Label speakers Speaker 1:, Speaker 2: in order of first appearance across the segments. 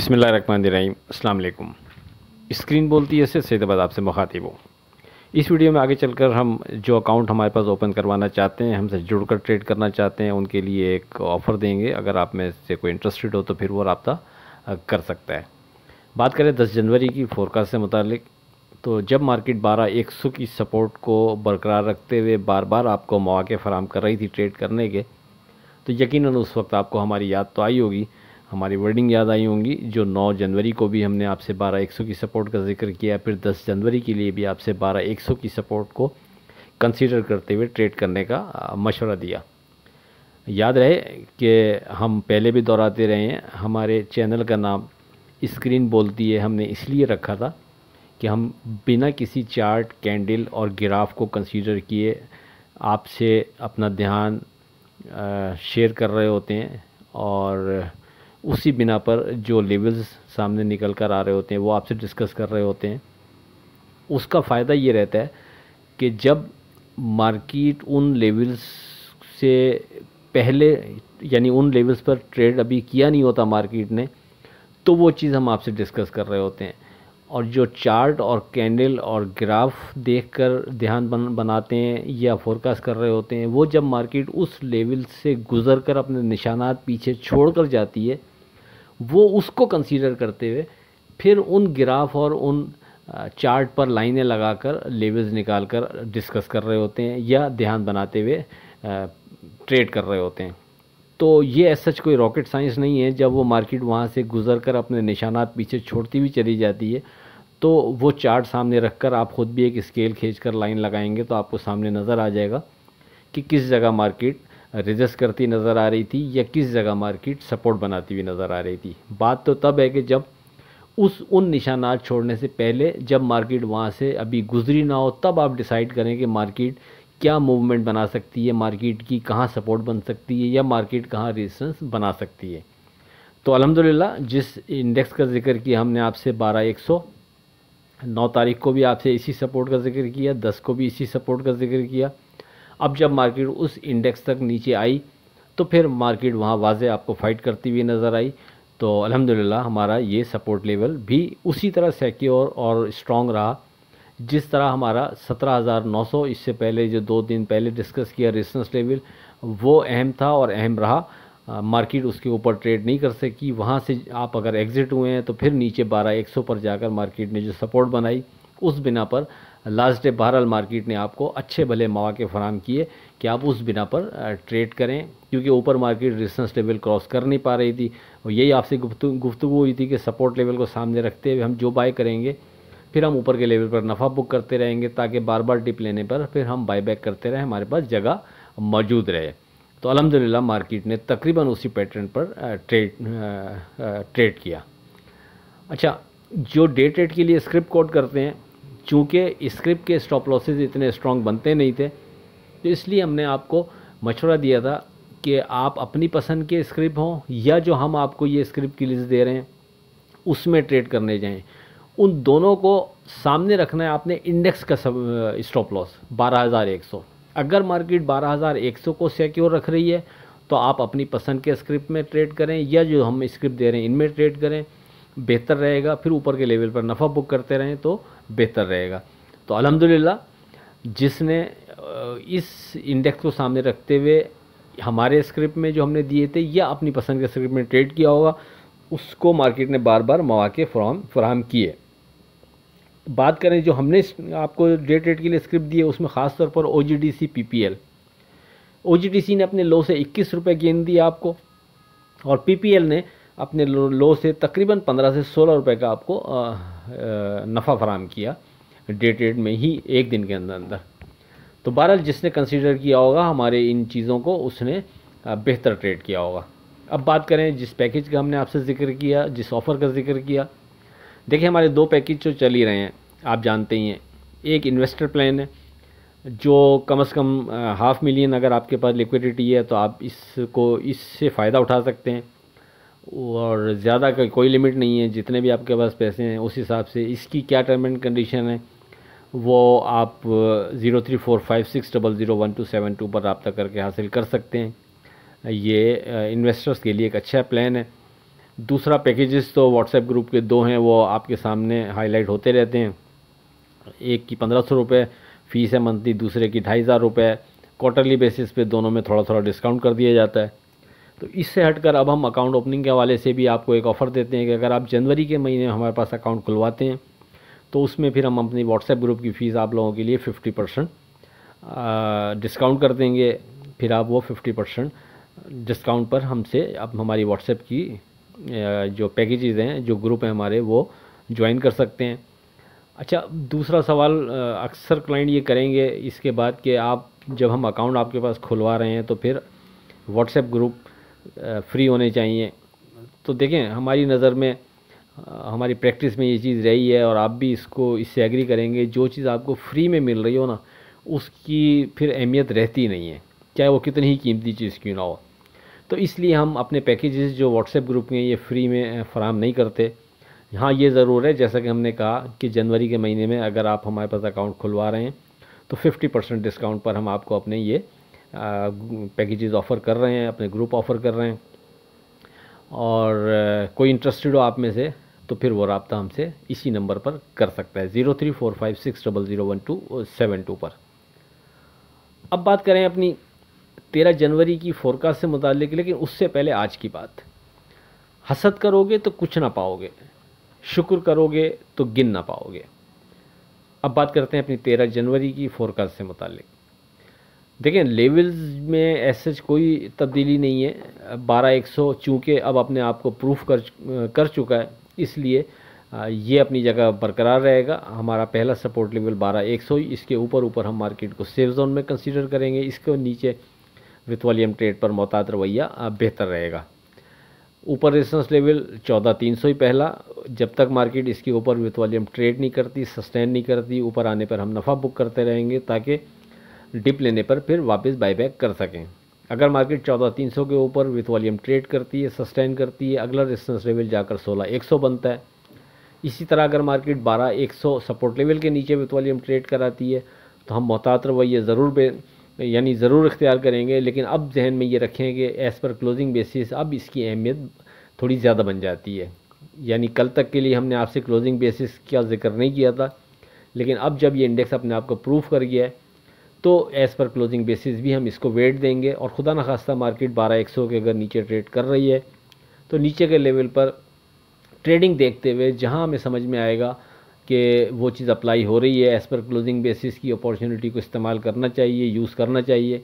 Speaker 1: बिस्मिल्लाहिर्रहमानिर्रहीम। अस्सलाम वालेकुम। स्क्रीन बोलती है, सैयदाबाद आपसे मुखातिब हूँ। इस वीडियो में आगे चलकर हम जो अकाउंट हमारे पास ओपन करवाना चाहते हैं, हमसे जुड़कर ट्रेड करना चाहते हैं, उनके लिए एक ऑफ़र देंगे। अगर आप में से कोई इंटरेस्टेड हो तो फिर वो रब्ता कर सकता है। बात करें 10 जनवरी की फोरकास्ट से मुतालिक, तो जब मार्केट 12,100 की सपोर्ट को बरकरार रखते हुए बार बार आपको मौके फ़राहम कर रही थी ट्रेड करने के, तो यकीनन उस वक्त आपको हमारी याद तो आई होगी, हमारी वर्डिंग याद आई होंगी, जो 9 जनवरी को भी हमने आपसे 12,100 की सपोर्ट का जिक्र किया, फिर 10 जनवरी के लिए भी आपसे 12,100 की सपोर्ट को कंसीडर करते हुए ट्रेड करने का मशवरा दिया। याद रहे कि हम पहले भी दोहराते रहे हैं, हमारे चैनल का नाम स्क्रीन बोलती है हमने इसलिए रखा था कि हम बिना किसी चार्ट, कैंडल और ग्राफ को कंसीडर किए आपसे अपना ध्यान शेयर कर रहे होते हैं, और उसी बिना पर जो लेवल्स सामने निकल कर आ रहे होते हैं वो आपसे डिस्कस कर रहे होते हैं। उसका फ़ायदा ये रहता है कि जब मार्केट उन लेवल्स से पहले, यानी उन लेवल्स पर ट्रेड अभी किया नहीं होता मार्केट ने, तो वो चीज़ हम आपसे डिस्कस कर रहे होते हैं। और जो चार्ट और कैंडल और ग्राफ देखकर ध्यान बनाते हैं या फोरकास्ट कर रहे होते हैं, वो जब मार्केट उस लेवल से गुज़रकर अपने निशानात पीछे छोड़कर जाती है, वो उसको कंसीडर करते हुए फिर उन ग्राफ और उन चार्ट पर लाइनें लगाकर लेवल्स निकाल कर डिस्कस कर रहे होते हैं या ध्यान बनाते हुए ट्रेड कर रहे होते हैं। तो ये ऐसा कोई रॉकेट साइंस नहीं है। जब वो मार्केट वहाँ से गुज़रकर अपने निशानात पीछे छोड़ती हुई चली जाती है, तो वो चार्ट सामने रखकर आप ख़ुद भी एक स्केल खींचकर लाइन लगाएंगे तो आपको सामने नज़र आ जाएगा कि किस जगह मार्केट रिजस्ट करती नज़र आ रही थी या किस जगह मार्केट सपोर्ट बनाती हुई नज़र आ रही थी। बात तो तब है कि जब उन निशानात छोड़ने से पहले, जब मार्केट वहाँ से अभी गुजरी ना हो, तब आप डिसाइड करें कि मार्केट क्या मूवमेंट बना सकती है, मार्केट की कहाँ सपोर्ट बन सकती है या मार्केट कहाँ रेजिस्टेंस बना सकती है। तो अल्हम्दुलिल्लाह जिस इंडेक्स का जिक्र किया हमने आपसे 12,100, 9 तारीख को भी आपसे इसी सपोर्ट का जिक्र किया, 10 को भी इसी सपोर्ट का जिक्र किया। अब जब मार्केट उस इंडेक्स तक नीचे आई तो फिर मार्केट वहाँ वाज़े आपको फ़ाइट करती हुई नज़र आई। तो अल्हम्दुलिल्लाह हमारा ये सपोर्ट लेवल भी उसी तरह सिक्योर और स्ट्रॉन्ग रहा जिस तरह हमारा 17,900 इससे पहले जो 2 दिन पहले डिस्कस किया रेजिस्टेंस लेवल, वो अहम था और अहम रहा। मार्केट उसके ऊपर ट्रेड नहीं कर सकी। वहाँ से आप अगर एग्ज़िट हुए हैं तो फिर नीचे 12,100 पर जाकर मार्केट ने जो सपोर्ट बनाई, उस बिना पर लास्ट डे बहरहाल मार्केट ने आपको अच्छे भले मौके फराहम किए कि आप उस बिना पर ट्रेड करें, क्योंकि ऊपर मार्केट रेजिस्टेंस लेवल क्रॉस कर नहीं पा रही थी। और यही आपसे गुफ्तगू हुई थी कि सपोर्ट लेवल को सामने रखते हुए हम जो बाय करेंगे फिर हम ऊपर के लेवल पर नफ़ा बुक करते रहेंगे, ताकि बार बार डिप लेने पर फिर हम बाय बैक करते रहें, हमारे पास जगह मौजूद रहे। तो अल्हम्दुलिल्लाह मार्केट ने तकरीबन उसी पैटर्न पर ट्रेड किया। अच्छा, जो डे ट्रेड के लिए स्क्रिप्ट कोड करते हैं, चूँकि स्क्रिप्ट के स्टॉप लॉसेस इतने स्ट्रॉन्ग बनते नहीं थे, तो इसलिए हमने आपको मशवरा दिया था कि आप अपनी पसंद के स्क्रिप्ट हों या जो हम आपको ये स्क्रिप्ट की लिस्ट दे रहे हैं उसमें ट्रेड करने जाएं। उन दोनों को सामने रखना है आपने। इंडेक्स का स्टॉप लॉस 12,100, अगर मार्केट 12,100 को सिक्योर रख रही है तो आप अपनी पसंद के स्क्रिप्ट में ट्रेड करें या जो हम स्क्रिप्ट दे रहे हैं इनमें ट्रेड करें, बेहतर रहेगा। फिर ऊपर के लेवल पर नफ़ा बुक करते रहें तो बेहतर रहेगा। तो अल्हम्दुलिल्लाह जिसने इस इंडेक्स को सामने रखते हुए हमारे स्क्रिप्ट में जो हमने दिए थे या अपनी पसंद के स्क्रिप्ट में ट्रेड किया होगा, उसको मार्केट ने बार बार मौके फराहम किए। बात करें जो हमने आपको डे ट्रेड के लिए स्क्रिप्ट दिए, उसमें ख़ास तौर पर OGDC PPL, OGDC ने अपने लो से 21 रुपये गेंद दिया आपको, और PPL ने अपने लो से तकरीबन 15 से 16 रुपये का आपको नफ़ा फराहम किया डे ट्रेड में ही एक दिन के अंदर। तो बहरहाल जिसने कंसीडर किया होगा हमारे इन चीज़ों को, उसने बेहतर ट्रेड किया होगा। अब बात करें जिस पैकेज का हमने आपसे जिक्र किया, जिस ऑफ़र का जिक्र किया, देखिए हमारे 2 पैकेज जो चल ही रहे हैं आप जानते ही हैं। एक इन्वेस्टर प्लान है जो कम से कम 500,000 अगर आपके पास लिक्विडिटी है तो आप इससे फ़ायदा उठा सकते हैं, और ज़्यादा का कोई लिमिट नहीं है। जितने भी आपके पास पैसे हैं उस हिसाब से इसकी क्या टर्म एंड कंडीशन है वो आप 0345600127 पर रब्ता करके हासिल कर सकते हैं। ये इन्वेस्टर्स के लिए एक अच्छा प्लान है। दूसरा पैकेजेस तो व्हाट्सएप ग्रुप के 2 हैं, वो आपके सामने हाईलाइट होते रहते हैं। एक की 1500 रुपये फ़ीस है मंथली, दूसरे की 2500 रुपये। क्वार्टरली बेसिस पे दोनों में थोड़ा थोड़ा डिस्काउंट कर दिया जाता है। तो इससे हटकर अब हम अकाउंट ओपनिंग के हवाले से भी आपको एक ऑफ़र देते हैं कि अगर आप जनवरी के महीने में हमारे पास अकाउंट खुलवाते हैं तो उसमें फिर हम अपनी व्हाट्सएप ग्रुप की फ़ीस आप लोगों के लिए 50% डिस्काउंट कर देंगे। फिर आप वो 50% डिस्काउंट पर हमसे अब हमारी व्हाट्सएप की जो पैकेजेस हैं, जो ग्रुप हैं हमारे, वो ज्वाइन कर सकते हैं। अच्छा, दूसरा सवाल अक्सर क्लाइंट ये करेंगे इसके बाद कि आप जब हम अकाउंट आपके पास खुलवा रहे हैं तो फिर व्हाट्सएप ग्रुप फ्री होने चाहिए। तो देखें, हमारी नज़र में हमारी प्रैक्टिस में ये चीज़ रही है और आप भी इससे एग्री करेंगे, जो चीज़ आपको फ्री में मिल रही हो ना, उसकी फिर अहमियत रहती नहीं है, चाहे वो कितनी ही कीमती चीज़ क्यों ना हो। तो इसलिए हम अपने पैकेजेस जो व्हाट्सएप ग्रुप में ये फ्री में फ़राहम नहीं करते। हाँ, ये ज़रूर है, जैसा कि हमने कहा कि जनवरी के महीने में अगर आप हमारे पास अकाउंट खुलवा रहे हैं तो 50% डिस्काउंट पर हम आपको अपने ये पैकेजेस ऑफ़र कर रहे हैं, अपने ग्रुप ऑफ़र कर रहे हैं। और कोई इंटरेस्टेड हो आप में से तो फिर वो रब्ता हमसे इसी नंबर पर कर सकता है, 0345600127 पर। अब बात करें अपनी 13 जनवरी की फोरकास्ट से मुतालिक, लेकिन उससे पहले आज की बात। हसद करोगे तो कुछ ना पाओगे, शुक्र करोगे तो गिन ना पाओगे। अब बात करते हैं अपनी 13 जनवरी की फोरकास्ट से मुतालिक। देखें, लेवल्स में ऐसे कोई तब्दीली नहीं है। 12100 चूँकि अब अपने आप को प्रूफ कर चुका है, इसलिए ये अपनी जगह बरकरार रहेगा। हमारा पहला सपोर्ट लेवल 12100 ही, इसके ऊपर हम मार्केट को सेफ जोन में कंसीडर करेंगे। इसके नीचे विथ वॉल्यूम ट्रेड पर मोहतात रवैया बेहतर रहेगा। ऊपर रेजिस्टेंस लेवल 14300 ही पहला, जब तक मार्केट इसके ऊपर विथ वॉल्यूम ट्रेड नहीं करती, सस्टेन नहीं करती, ऊपर आने पर हम नफ़ा बुक करते रहेंगे ताकि डिप लेने पर फिर वापस बाईबैक कर सकें। अगर मार्केट 14300 के ऊपर विथ वॉल्यूम ट्रेड करती है, सस्टेन करती है, अगला रेजिस्टेंस लेवल जाकर 16100 बनता है। इसी तरह अगर मार्केट 12100 सपोर्ट लेवल के नीचे विथ वॉल्यूम ट्रेड कराती है तो हम मोहतात रवैया ज़रूर इख्तियार करेंगे, लेकिन अब जहन में ये रखें कि एज़ पर क्लोजिंग बेसिस अब इसकी अहमियत थोड़ी ज़्यादा बन जाती है। यानी कल तक के लिए हमने आपसे क्लोजिंग बेसिस का जिक्र नहीं किया था, लेकिन अब जब ये इंडेक्स अपने आप को प्रूफ कर गया है तो एज़ पर क्लोजिंग बेसिस भी हम इसको वेट देंगे। और खुदा न खास्ता मार्केट 12100 के अगर नीचे ट्रेड कर रही है तो नीचे के लेवल पर ट्रेडिंग देखते हुए जहां हमें समझ में आएगा कि वो चीज़ अप्लाई हो रही है, एज़ पर क्लोजिंग बेसिस की अपॉर्चुनिटी को इस्तेमाल करना चाहिए, यूज़ करना चाहिए,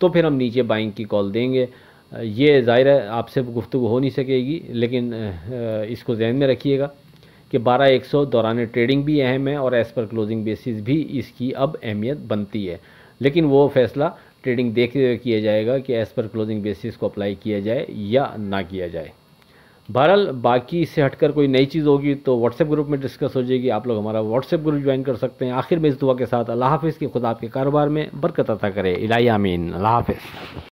Speaker 1: तो फिर हम नीचे बाइंग की कॉल देंगे। ये ज़ाहिर है आपसे गुफ्तगू हो नहीं सकेगी, लेकिन इसको ज़हन में रखिएगा कि 12100 दौरान ट्रेडिंग भी अहम है और एज़ पर क्लोजिंग बेसिस भी इसकी अब अहमियत बनती है। लेकिन वो फ़ैसला ट्रेडिंग देखते हुए किया जाएगा कि एज़ पर क्लोजिंग बेसिस को अप्लाई किया जाए या ना किया जाए। बहरहाल बाकी इससे हटकर कोई नई चीज़ होगी तो व्हाट्सएप ग्रुप में डिस्कस हो जाएगी। आप लोग हमारा व्हाट्सएप ग्रुप ज्वाइन कर सकते हैं। आखिर में इस दुआ के साथ, अल्लाह हाफ़िज़, कि खुदा आपके कारोबार में बरकत अता करे। इलाही आमीन। अल्लाह हाफ़िज़।